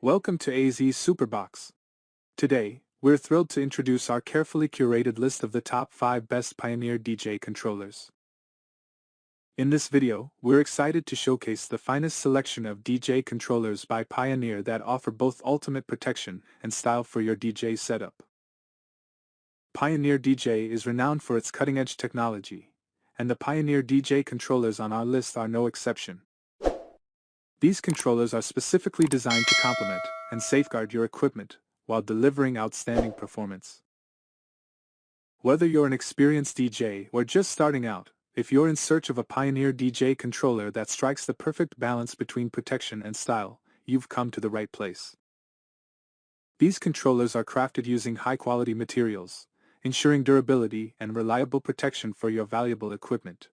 Welcome to AZ Superbox. Today, we're thrilled to introduce our carefully curated list of the top 5 best Pioneer DJ controllers. In this video, we're excited to showcase the finest selection of DJ controllers by Pioneer that offer both ultimate protection and style for your DJ setup. Pioneer DJ is renowned for its cutting-edge technology, and the Pioneer DJ controllers on our list are no exception. These controllers are specifically designed to complement and safeguard your equipment while delivering outstanding performance. Whether you're an experienced DJ or just starting out, if you're in search of a Pioneer DJ controller that strikes the perfect balance between protection and style, you've come to the right place. These controllers are crafted using high-quality materials, ensuring durability and reliable protection for your valuable equipment.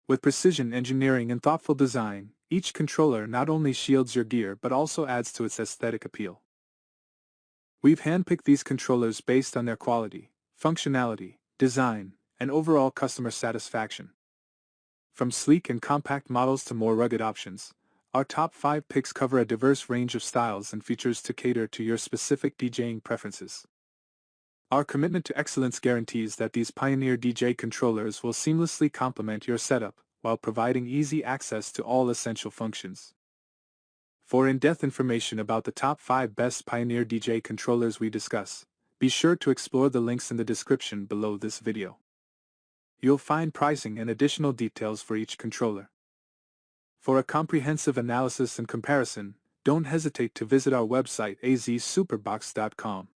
With precision engineering and thoughtful design, each controller not only shields your gear but also adds to its aesthetic appeal. We've handpicked these controllers based on their quality, functionality, design, and overall customer satisfaction. From sleek and compact models to more rugged options, our top 5 picks cover a diverse range of styles and features to cater to your specific DJing preferences. Our commitment to excellence guarantees that these Pioneer DJ controllers will seamlessly complement your setup while providing easy access to all essential functions. For in-depth information about the top 5 best Pioneer DJ controllers we discuss, be sure to explore the links in the description below this video. You'll find pricing and additional details for each controller. For a comprehensive analysis and comparison, don't hesitate to visit our website azsuperbox.com.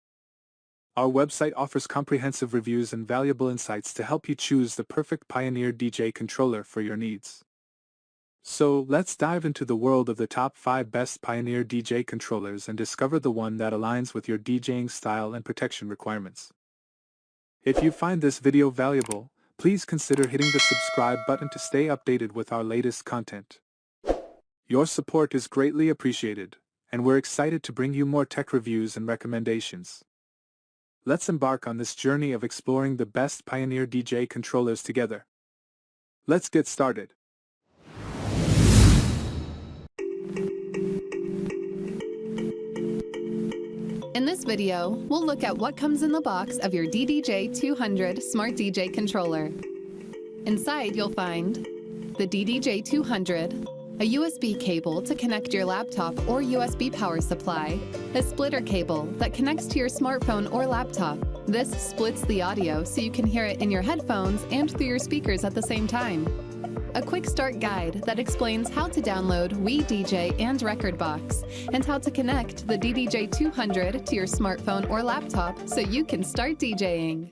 Our website offers comprehensive reviews and valuable insights to help you choose the perfect Pioneer DJ controller for your needs. So, let's dive into the world of the top 5 best Pioneer DJ controllers and discover the one that aligns with your DJing style and protection requirements. If you find this video valuable, please consider hitting the subscribe button to stay updated with our latest content. Your support is greatly appreciated, and we're excited to bring you more tech reviews and recommendations. Let's embark on this journey of exploring the best Pioneer DJ controllers together. Let's get started. In this video, we'll look at what comes in the box of your DDJ-200 Smart DJ controller. Inside, you'll find the DDJ-200, a USB cable to connect your laptop or USB power supply, a splitter cable that connects to your smartphone or laptop. This splits the audio so you can hear it in your headphones and through your speakers at the same time. A quick start guide that explains how to download WeDJ and Rekordbox, and how to connect the DDJ-200 to your smartphone or laptop so you can start DJing.